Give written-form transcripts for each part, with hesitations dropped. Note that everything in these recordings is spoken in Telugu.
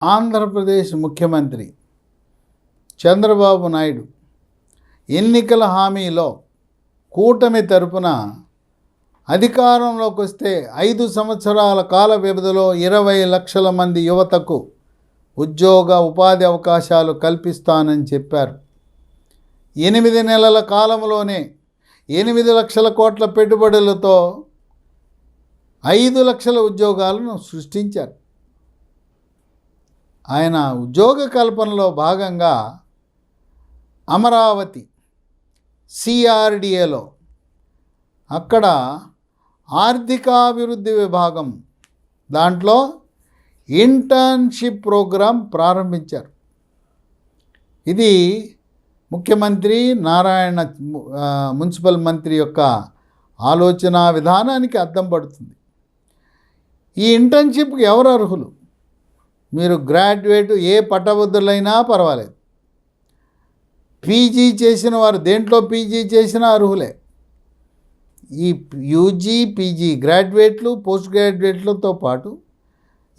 ఆంధ్రప్రదేశ్ ముఖ్యమంత్రి చంద్రబాబు నాయుడు ఎన్నికల హామీలో కూటమి తరపున అధికారంలోకి వస్తే 5 సంవత్సరాల కాల వ్యవధిలో 20 లక్షల మంది యువతకు ఉపాధి అవకాశాలు కల్పిస్తానని చెప్పారు. 8 నెలల కాలంలోనే 8 లక్షల కోట్ల పెట్టుబడులతో 5 లక్షల ఉద్యోగాలను సృష్టించారు. ఆయన ఉద్యోగ కల్పనలో భాగంగా అమరావతి సిఆర్డిఏలో అక్కడ ఆర్థికాభివృద్ధి విభాగం దాంట్లో ఇంటర్న్షిప్ ప్రోగ్రాం ప్రారంభించారు. ఇది ముఖ్యమంత్రి నారాయణ మున్సిపల్ మంత్రి యొక్క ఆలోచన విధానానికి అద్దం పడుతుంది. ఈ ఇంటర్న్షిప్కి ఎవరు అర్హులు? మీరు గ్రాడ్యుయేట్, ఏ పట్టభద్రులైనా పర్వాలేదు. పీజీ చేసిన వారు, దేంట్లో పీజీ చేసినా అర్హులే. ఈ యూజీ, పీజీ గ్రాడ్యుయేట్లు, పోస్ట్ గ్రాడ్యుయేట్లతో పాటు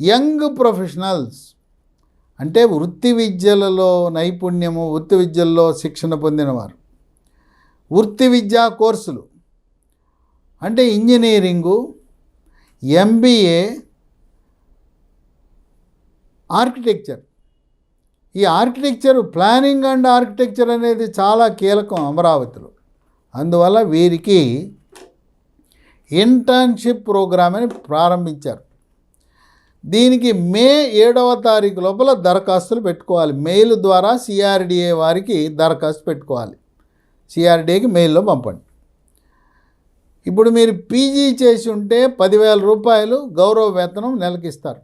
యంగ్ ప్రొఫెషనల్స్ అంటే వృత్తి విద్యలలో నైపుణ్యము, వృత్తి విద్యల్లో శిక్షణ పొందినవారు, వృత్తి విద్యా కోర్సులు అంటే ఇంజనీరింగు, ఎంబీఏ, ఆర్కిటెక్చర్. ఈ ప్లానింగ్ అండ్ ఆర్కిటెక్చర్ అనేది చాలా కీలకం అమరావతిలో. అందువల్ల వీరికి ఇంటర్న్షిప్ ప్రోగ్రామ్ అని ప్రారంభించారు. దీనికి మే 7వ తారీఖు లోపల దరఖాస్తులు పెట్టుకోవాలి. మెయిల్ ద్వారా సిఆర్డిఏ వారికి దరఖాస్తు పెట్టుకోవాలి. సిఆర్డిఏకి మెయిల్లో పంపండి. ఇప్పుడు మీరు పీజీ చేసి ఉంటే 10,000 రూపాయలు గౌరవ వేతనం నెలకిస్తారు.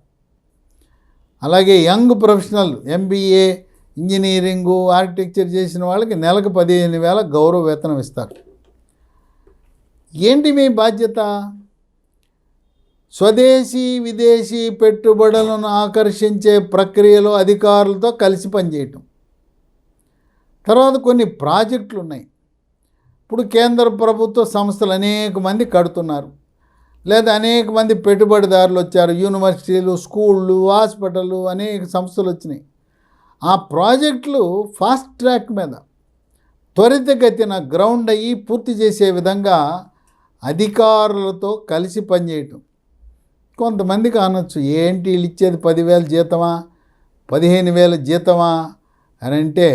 అలాగే young professional MBA, engineering, architecture చేసిన వాళ్ళకి నెలకు 15,000 గౌరవ వేతనం ఇస్తారు. ఏంటి మీ బాధ్యత? స్వదేశీ విదేశీ పెట్టుబడులను ఆకర్షించే ప్రక్రియలో అధికారులతో కలిసి పనిచేయటం. తర్వాత కొన్ని ప్రాజెక్టులు ఉన్నాయి. ఇప్పుడు కేంద్ర ప్రభుత్వ సంస్థలు అనేక మంది కడుతున్నారు, లేదా అనేక మంది పెట్టుబడిదారులు వచ్చారు. యూనివర్సిటీలు, స్కూళ్ళు, హాస్పిటళ్ళు, అనేక సంస్థలు వచ్చినాయి. ఆ ప్రాజెక్టులు ఫాస్ట్ ట్రాక్ మీద త్వరితగతిన గ్రౌండ్ అయ్యి పూర్తి చేసే విధంగా అధికారులతో కలిసి పనిచేయటం. కొంతమందికి అనొచ్చు, ఏంటి వీళ్ళు ఇచ్చేది 10,000 జీతమా, 15,000 జీతమా అని అంటే,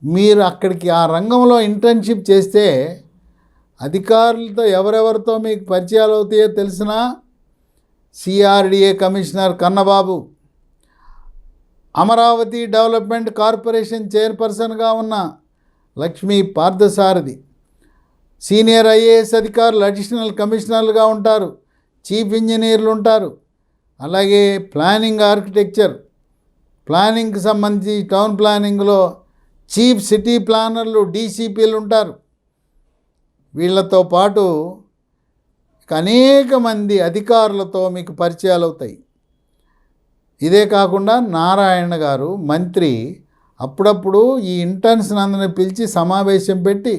మీరు అక్కడికి ఆ రంగంలో ఇంటర్న్షిప్ చేస్తే అధికారులతో ఎవరెవరితో మీకు పరిచయాలు అవుతాయో తెలిసిన CRDA commissioner Kannababu, Amaravati development corporation చైర్పర్సన్గా ఉన్న లక్ష్మీ పార్థసారథి, సీనియర్ ఐఏఎస్ అధికారులు అడిషనల్ కమిషనర్లుగా ఉంటారు, చీఫ్ ఇంజనీర్లు ఉంటారు. అలాగే ప్లానింగ్ ఆర్కిటెక్చర్, ప్లానింగ్కి సంబంధించి టౌన్ ప్లానింగ్లో చీఫ్ సిటీ ప్లానర్లు, డీసీపీలు ఉంటారు. వీళ్ళతో పాటు అనేక మంది అధికారులతో మీకు పరిచయాలు అవుతాయి. ఇదే కాకుండా నారాయణ గారు మంత్రి అప్పుడప్పుడు ఈ ఇంటర్న్స్ అందరిని పిలిచి సమావేశం పెట్టి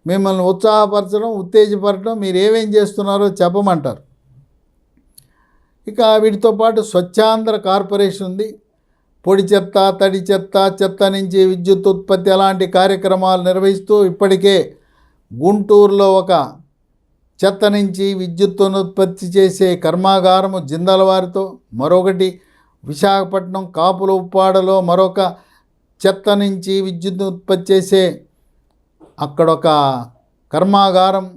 మిమ్మల్ని ఉత్సాహపరచడం, ఉత్తేజపరచడం, మీరు ఏమేం చేస్తున్నారో చెప్పమంటారు. ఇక వీటితో పాటు స్వచ్ఛాంధ్ర కార్పొరేషన్ ఉంది. పొడి చెత్త, తడి చెత్త, చెత్త నుంచి విద్యుత్ ఉత్పత్తి అలాంటి కార్యక్రమాలు నిర్వహిస్తూ ఇప్పటికే గుంటూరులో ఒక చెత్త నుంచి విద్యుత్తును ఉత్పత్తి చేసే కర్మాగారము జిందాల్ వారితో, మరొకటి విశాఖపట్నం కాపుల ఉప్పాడలో మరొక చెత్త నుంచి విద్యుత్తును ఉత్పత్తి చేసే అక్కడొక కర్మాగారం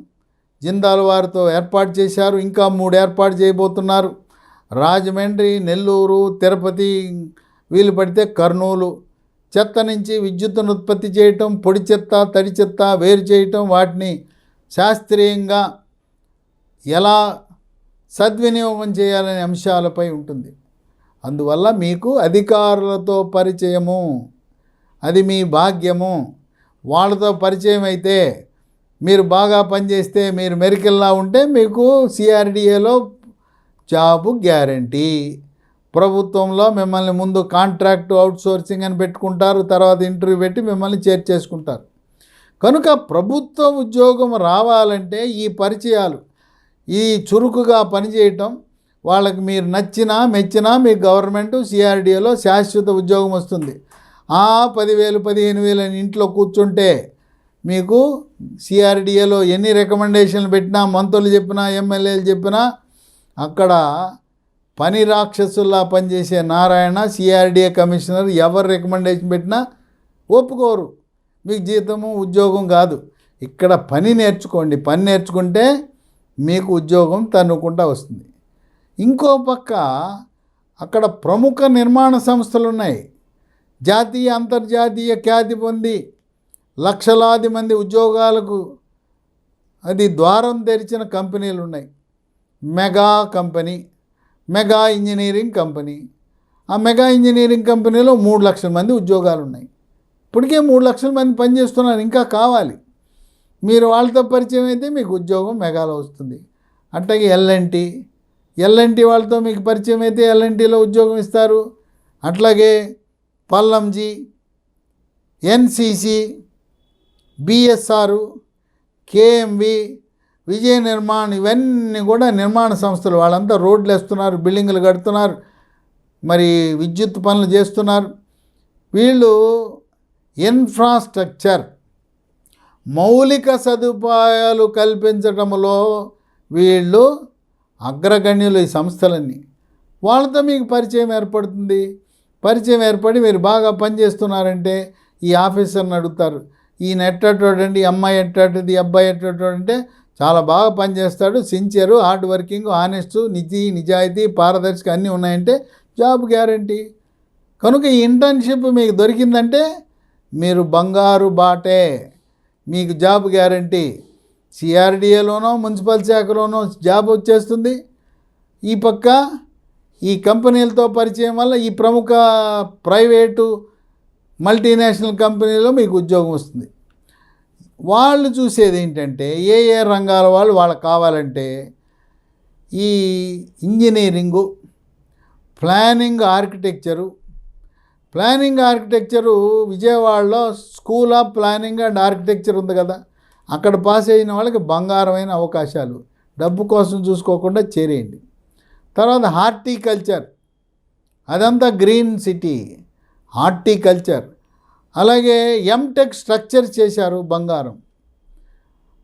జిందాల్ వారితో ఏర్పాటు చేశారు. ఇంకా 3 ఏర్పాటు చేయబోతున్నారు. రాజమండ్రి, నెల్లూరు, తిరుపతి, వీలు పడితే కర్నూలు. చెత్త నుంచి విద్యుత్తును ఉత్పత్తి చేయటం, పొడి చెత్త, తడి చెత్త వేరు చేయటం, వాటిని శాస్త్రీయంగా ఎలా సద్వినియోగం చేయాలనే అంశాలపై ఉంటుంది. అందువల్ల మీకు అధికారులతో పరిచయము, అది మీ భాగ్యము. వాళ్ళతో పరిచయం అయితే, మీరు బాగా పనిచేస్తే, మీరు మెరికల్లా ఉంటే మీకు సిఆర్డిఏలో జాబు గ్యారంటీ. ప్రభుత్వంలో మిమ్మల్ని ముందు కాంట్రాక్ట్ అవుట్సోర్సింగ్ అని పెట్టుకుంటారు, తర్వాత ఇంటర్వ్యూ పెట్టి మిమ్మల్ని చేర్చేసుకుంటారు. కనుక ప్రభుత్వ ఉద్యోగం రావాలంటే ఈ పరిచయాలు, ఈ చురుకుగా పనిచేయటం, వాళ్ళకి మీరు నచ్చినా మెచ్చినా మీకు గవర్నమెంట్ సిఆర్డిఏలో శాశ్వత ఉద్యోగం వస్తుంది. 10,000 15,000 అని ఇంట్లో కూర్చుంటే మీకు సిఆర్డిఏలో ఎన్ని రికమెండేషన్లు పెట్టినా, మంత్రులు చెప్పినా, ఎమ్మెల్యేలు చెప్పినా అక్కడ పని రాక్షసుల్లా పనిచేసే నారాయణ సిఆర్డిఏ కమిషనర్ ఎవరు రికమెండేషన్ పెట్టినా ఒప్పుకోరు. మీకు జీతము ఉద్యోగం కాదు. ఇక్కడ పని నేర్చుకోండి. పని నేర్చుకుంటే మీకు ఉద్యోగం తన్నుకుంటా వస్తుంది. ఇంకో పక్క అక్కడ ప్రముఖ నిర్మాణ సంస్థలు ఉన్నాయి. జాతీయ అంతర్జాతీయ ఖ్యాతి పొంది లక్షలాది మంది ఉద్యోగాలకు అది ద్వారం తెరిచిన కంపెనీలు ఉన్నాయి. Mega company, mega engineering company. ఆ మెగా ఇంజనీరింగ్ కంపెనీలో 3 లక్షల మంది ఉద్యోగాలు ఉన్నాయి. ఇప్పటికే 3 లక్షల మంది పనిచేస్తున్నారు, ఇంకా కావాలి. మీరు వాళ్ళతో పరిచయం అయితే మీకు ఉద్యోగం మెగాలో వస్తుంది. అట్లాగే ఎల్ఎన్టీ వాళ్ళతో మీకు పరిచయం అయితే ఎల్ఎన్టీలో ఉద్యోగం ఇస్తారు. అట్లాగే పల్లంజీ, ఎన్సిసి, బిఎస్ఆర్, కేఎంవి, విజయ నిర్మాణ్, ఇవన్నీ కూడా నిర్మాణ సంస్థలు. వాళ్ళంతా రోడ్లు వేస్తున్నారు, బిల్డింగులు కడుతున్నారు, మరి విద్యుత్ పనులు చేస్తున్నారు. వీళ్ళు ఇన్ఫ్రాస్ట్రక్చర్, మౌలిక సదుపాయాలు కల్పించడంలో వీళ్ళు అగ్రగణ్యులు. ఈ సంస్థలన్నీ వాళ్ళతో మీకు పరిచయం ఏర్పడుతుంది. పరిచయం ఏర్పడి మీరు బాగా పనిచేస్తున్నారంటే ఈ ఆఫీసర్ని అడుగుతారు, ఈయన ఎట్టటోడండి, ఈ అమ్మాయి ఎట్టటది, అబ్బాయి ఎట్టటోడంటే చాలా బాగా పనిచేస్తాడు, సిన్సియరు, హార్డ్ వర్కింగ్, ఆనెస్టు, నిజాయితీ, పారదర్శక అన్నీ ఉన్నాయంటే జాబ్ గ్యారంటీ. కనుక ఈ ఇంటర్న్షిప్ మీకు దొరికిందంటే మీరు బంగారు బాటే, మీకు జాబ్ గ్యారంటీ. సిఆర్డిఏలోనో మున్సిపల్ శాఖలోనో జాబ్ వచ్చేస్తుంది. ఈ పక్క ఈ కంపెనీలతో పరిచయం వల్ల ఈ ప్రముఖ ప్రైవేటు మల్టీనేషనల్ కంపెనీలో మీకు ఉద్యోగం వస్తుంది. వాళ్ళు చూసేది ఏంటంటే ఏ రంగాల వాళ్ళకి కావాలంటే ఈ ఇంజనీరింగు, ప్లానింగ్, ఆర్కిటెక్చరు విజయవాడలో school of planning and architecture ఉంది కదా, అక్కడ పాస్ అయిన వాళ్ళకి బంగారమైన అవకాశాలు. డబ్బు కోసం చూసుకోకుండా చేరేయండి. తర్వాత హార్టికల్చర్, అదంతా గ్రీన్ సిటీ, హార్టికల్చర్. అలాగే ఎంటెక్ స్ట్రక్చర్ చేశారు, బంగారం.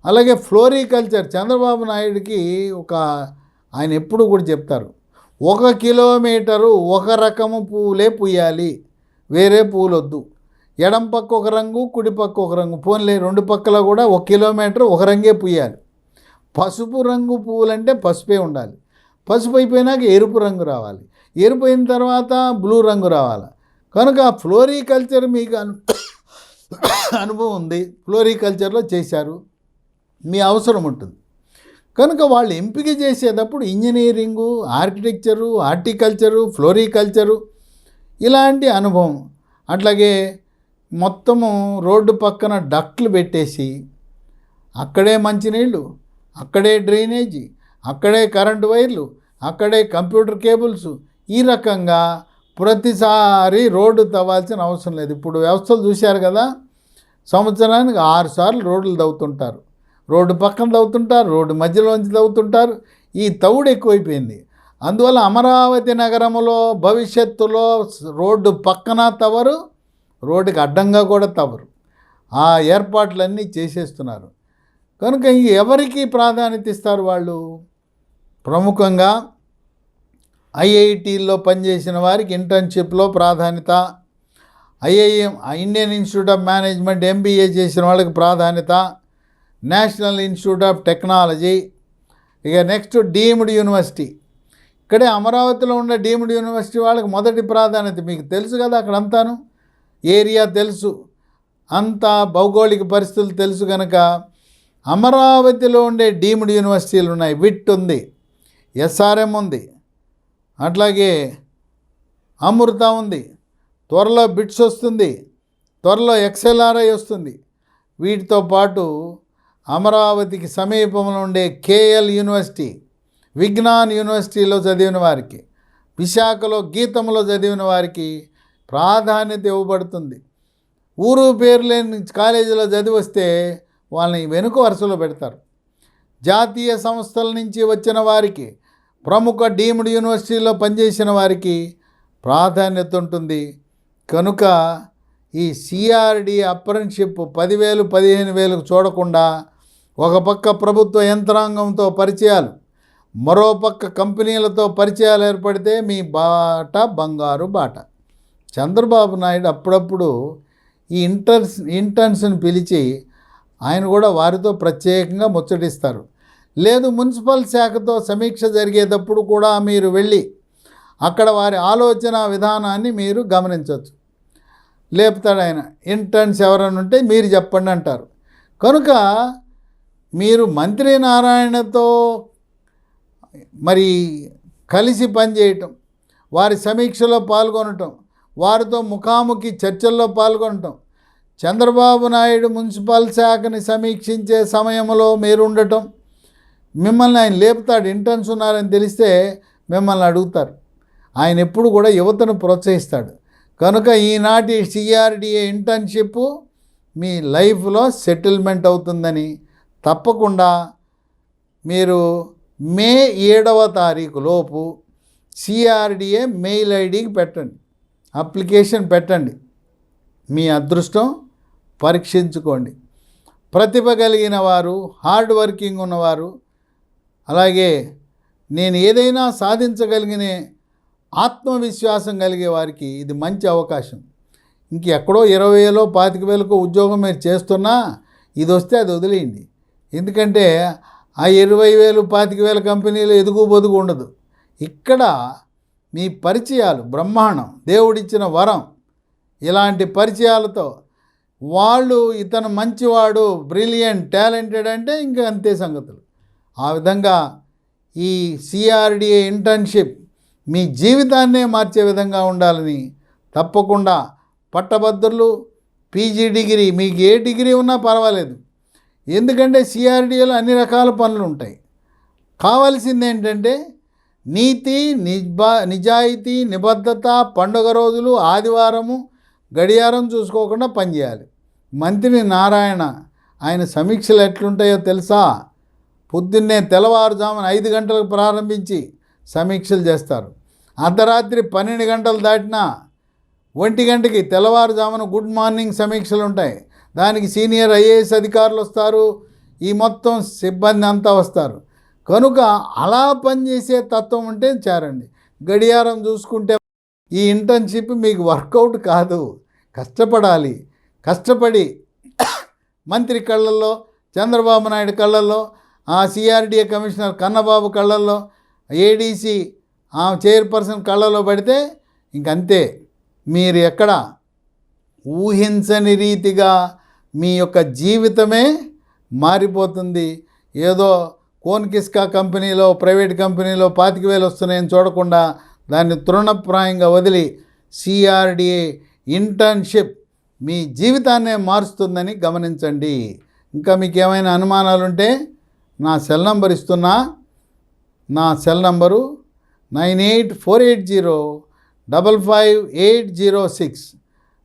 అలాగే ఫ్లోరికల్చర్, చంద్రబాబు నాయుడికి ఆయన ఎప్పుడు కూడా చెప్తారు, 1 కిలోమీటరు ఒక రకము పువ్వులే పూయాలి, వేరే పూలు వద్దు. ఎడం పక్క ఒక రంగు, కుడి పక్క ఒక రంగు, పోన్లే 2 పక్కల కూడా 1 కిలోమీటర్ ఒక రంగే పూయాలి. పసుపు రంగు పువ్వులంటే పసుపే ఉండాలి. పసుపు అయిపోయినాక ఎరుపు రంగు రావాలి, ఎరుపు అయిన తర్వాత బ్లూ రంగు రావాలి. కనుక ఫ్లోరికల్చర్ మీకు అనుభవం ఉంది, ఫ్లోరికల్చర్లో చేశారు, మీ అవసరం ఉంటుంది. కనుక వాళ్ళు ఎంపిక చేసేటప్పుడు ఇంజనీరింగు, ఆర్కిటెక్చరు, హార్టికల్చరు, ఫ్లోరికల్చరు ఇలాంటి అనుభవం. అట్లాగే మొత్తము రోడ్డు పక్కన డక్ట్లు పెట్టేసి అక్కడే మంచినీళ్ళు, అక్కడే డ్రైనేజీ, అక్కడే కరెంటు వైర్లు, అక్కడే కంప్యూటర్ కేబుల్స్. ఈ రకంగా ప్రతిసారి రోడ్డు తవ్వాల్సిన అవసరం లేదు. ఇప్పుడు వ్యవస్థలు చూశారు కదా, సంవత్సరానికి 6 సార్లు రోడ్లు తవ్వుతుంటారు. రోడ్డు పక్కన తవ్వుతుంటారు, రోడ్డు మధ్యలోంచి తవ్వుతుంటారు. ఈ తవ్వుడు ఎక్కువైపోయింది. అందువల్ల అమరావతి నగరంలో భవిష్యత్తులో రోడ్డు పక్కన తవ్వరు, రోడ్డుకి అడ్డంగా కూడా తవ్వరు. ఆ ఏర్పాట్లన్నీ చేసేస్తున్నారు. కనుక ఎవరికి ప్రాధాన్యత ఇస్తారు వాళ్ళు? ప్రముఖంగా ఐఐటీల్లో పనిచేసిన వారికి ఇంటర్న్షిప్లో ప్రాధాన్యత, IIM Indian institute of management MBA చేసిన వాళ్ళకి ప్రాధాన్యత, నేషనల్ ఇన్స్టిట్యూట్ ఆఫ్ టెక్నాలజీ. ఇక నెక్స్ట్ డీమ్డ్ యూనివర్సిటీ. ఇక్కడే అమరావతిలో ఉన్న డీమ్డ్ యూనివర్సిటీ వాళ్ళకి మొదటి ప్రాధాన్యత. మీకు తెలుసు కదా, అక్కడంతాను ఏరియా తెలుసు, అంతా భౌగోళిక పరిస్థితులు తెలుసు. కనుక అమరావతిలో ఉండే డీమ్డ్ యూనివర్సిటీలు ఉన్నాయి. విట్ ఉంది, ఎస్ఆర్ఎం ఉంది, అట్లాగే అమృత ఉంది, త్వరలో బిట్స్ వస్తుంది, త్వరలో ఎక్స్ఎల్ఆర్ఐ వస్తుంది. వీటితో పాటు అమరావతికి సమీపంలో ఉండే కేఎల్ యూనివర్సిటీ, విజ్ఞాన్ యూనివర్సిటీలో చదివిన వారికి, విశాఖలో గీతంలో చదివిన వారికి ప్రాధాన్యత ఇవ్వబడుతుంది. ఊరు పేరు లేని కాలేజీలో చదివి వస్తే వాళ్ళని వెనుక వరుసలో పెడతారు. జాతీయ సంస్థల నుంచి వచ్చిన వారికి, ప్రముఖ డీమ్డ్ యూనివర్సిటీలో పనిచేసిన వారికి ప్రాధాన్యత ఉంటుంది. కనుక ఈ సిఆర్డి అప్రెంటిస్షిప్ 10,000 15,000 చూడకుండా ఒక పక్క ప్రభుత్వ యంత్రాంగంతో పరిచయాలు, మరో పక్క కంపెనీలతో పరిచయాలు ఏర్పడితే మీ బాట బంగారు బాట. చంద్రబాబు నాయుడు అప్పుడప్పుడు ఈ ఇంటర్న్స్ని పిలిచి ఆయన కూడా వారితో ప్రత్యేకంగా ముచ్చటిస్తారు. లేదు మున్సిపల్ శాఖతో సమీక్ష జరిగేటప్పుడు కూడా మీరు వెళ్ళి అక్కడ వారి ఆలోచన విధానాన్ని మీరు గమనించవచ్చు. లేపుతాడు ఆయన. ఇంటర్న్స్ ఎవరైనా ఉంటే మీరు చెప్పండి అంటారు. కనుక మీరు మంత్రి నారాయణతో మరి కలిసి పనిచేయటం, వారి సమీక్షలో పాల్గొనటం, వారితో ముఖాముఖి చర్చల్లో పాల్గొనటం, చంద్రబాబు నాయుడు మున్సిపల్ శాఖని సమీక్షించే సమయంలో మీరు ఉండటం, మిమ్మల్ని ఆయన లేపుతాడు. ఇంటర్న్స్ ఉన్నారని తెలిస్తే మిమ్మల్ని అడుగుతారు. ఆయన ఎప్పుడు కూడా యువతను ప్రోత్సహిస్తాడు. కనుక ఈనాటి సిఆర్డిఏ ఇంటర్న్షిప్ మీ లైఫ్లో సెటిల్మెంట్ అవుతుందని తప్పకుండా మీరు మే 7వ తారీఖు లోపు సిఆర్డిఏ మెయిల్ ఐడికి పెట్టండి, అప్లికేషన్ పెట్టండి. మీ అదృష్టం పరీక్షించుకోండి. ప్రతిభ కలిగిన వారు, హార్డ్ వర్కింగ్ ఉన్నవారు, అలాగే నేను ఏదైనా సాధించగలిగిన ఆత్మవిశ్వాసం కలిగే వారికి ఇది మంచి అవకాశం. ఇంకెక్కడో 20,000 25,000 ఉద్యోగం మీరు చేస్తున్నా ఇది వస్తే అది వదిలేయండి. ఎందుకంటే ఆ 20,000 25,000 కంపెనీలు ఎదుగు బొదుగు ఉండదు. ఇక్కడ మీ పరిచయాలు బ్రహ్మాండం, దేవుడిచ్చిన వరం. ఇలాంటి పరిచయాలతో వాళ్ళు ఇతను మంచివాడు, బ్రిలియంట్, టాలెంటెడ్ అంటే ఇంకా అంతే సంగతులు. ఆ విధంగా ఈ సిఆర్డిఏ ఇంటర్న్షిప్ మీ జీవితాన్నే మార్చే విధంగా ఉండాలని తప్పకుండా పట్టభద్రులు, పీజీ డిగ్రీ, మీకు ఏ డిగ్రీ ఉన్నా పర్వాలేదు. ఎందుకంటే సిఆర్డిఏలో అన్ని రకాల పనులు ఉంటాయి. కావాల్సింది ఏంటంటే నీతి, నిజాయితీ, నిబద్ధత, పండుగ రోజులు, ఆదివారము, గడియారం చూసుకోకుండా పనిచేయాలి. మంత్రి నారాయణ ఆయన సమీక్షలు ఎట్లుంటాయో తెలుసా? పొద్దున్నే తెల్లవారుజామున 5 గంటలకు ప్రారంభించి సమీక్షలు చేస్తారు. అర్ధరాత్రి 12 గంటలు దాటినా 1 గంటకి తెల్లవారుజామున గుడ్ మార్నింగ్ సమీక్షలు ఉంటాయి. దానికి సీనియర్ ఐఏఎస్ అధికారులు వస్తారు, ఈ మొత్తం సిబ్బంది అంతా వస్తారు. కనుక అలా పనిచేసే తత్వం ఉంటే చేరండి. గడియారం చూసుకుంటే ఈ ఇంటర్న్షిప్ మీకు వర్కౌట్ కాదు. కష్టపడాలి. కష్టపడి మంత్రి కళ్ళల్లో, చంద్రబాబు నాయుడు కళ్ళల్లో, ఆ సిఆర్డిఏ కమిషనర్ కన్నబాబు కళ్ళల్లో, ఏడీసీ ఆ చైర్పర్సన్ కళ్ళలో పడితే ఇంకంతే. మీరు ఎక్కడ ఊహించని రీతిగా మీ యొక్క జీవితమే మారిపోతుంది. ఏదో కోన్కిస్కా కంపెనీలో, ప్రైవేట్ కంపెనీలో 25,000 వస్తున్నాయని చూడకుండా దాన్ని తృణప్రాయంగా వదిలి సిఆర్డిఏ ఇంటర్న్షిప్ మీ జీవితాన్నే మారుస్తుందని గమనించండి. ఇంకా మీకు ఏమైనా అనుమానాలు ఉంటే నా సెల్ నంబర్ ఇస్తున్నా. నా సెల్ నంబరు 9848055806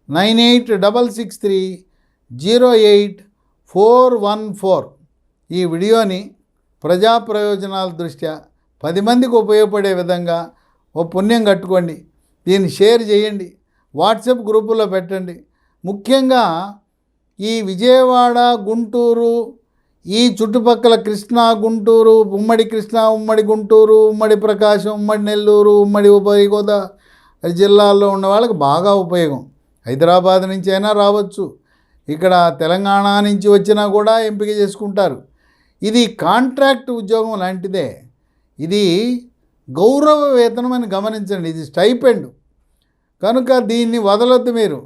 9866308414. ఈ వీడియోని ప్రజా ప్రయోజనాల దృష్ట్యా 10 మందికి ఉపయోగపడే విధంగా ఓ పుణ్యం కట్టుకోండి. దీన్ని షేర్ చేయండి, వాట్సాప్ గ్రూపులో పెట్టండి. ముఖ్యంగా ఈ విజయవాడ, గుంటూరు, ఈ చుట్టుపక్కల కృష్ణా, గుంటూరు, ఉమ్మడి కృష్ణా, ఉమ్మడి గుంటూరు, ఉమ్మడి ప్రకాశం, ఉమ్మడి నెల్లూరు, ఉమ్మడి ఉభయ గోదావరి జిల్లాల్లో ఉన్న వాళ్ళకి బాగా ఉపయోగం. హైదరాబాద్ నుంచి అయినా రావచ్చు, ఇక్కడ తెలంగాణ నుంచి వచ్చినా కూడా ఎంపిక చేసుకుంటారు. ఇది కాంట్రాక్ట్ ఉద్యోగం లాంటిదే. ఇది గౌరవ వేతనం అని గమనించండి. ఇది స్టైపెండ్. కనుక దీన్ని వదలొద్దు. మీరు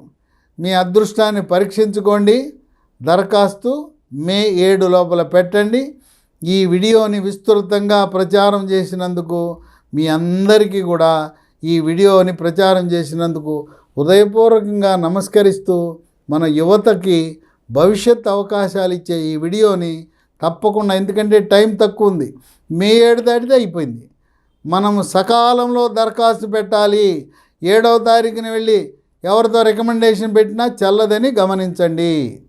మీ అదృష్టాన్ని పరీక్షించుకోండి. దరఖాస్తు మే 7 లోపల పెట్టండి. ఈ వీడియోని విస్తృతంగా ప్రచారం చేసినందుకు మీ అందరికీ కూడా ఈ వీడియోని ప్రచారం చేసినందుకు హృదయపూర్వకంగా నమస్కరిస్తూ మన యువతకి భవిష్యత్ అవకాశాలు ఇచ్చే ఈ వీడియోని తప్పకుండా, ఎందుకంటే టైం తక్కువ ఉంది, మే 7 దాటితే అయిపోయింది. మనము సకాలంలో దరఖాస్తు పెట్టాలి. 7వ తారీఖున వెళ్ళి ఎవరితో రికమెండేషన్ పెట్టినా చెల్లదని గమనించండి.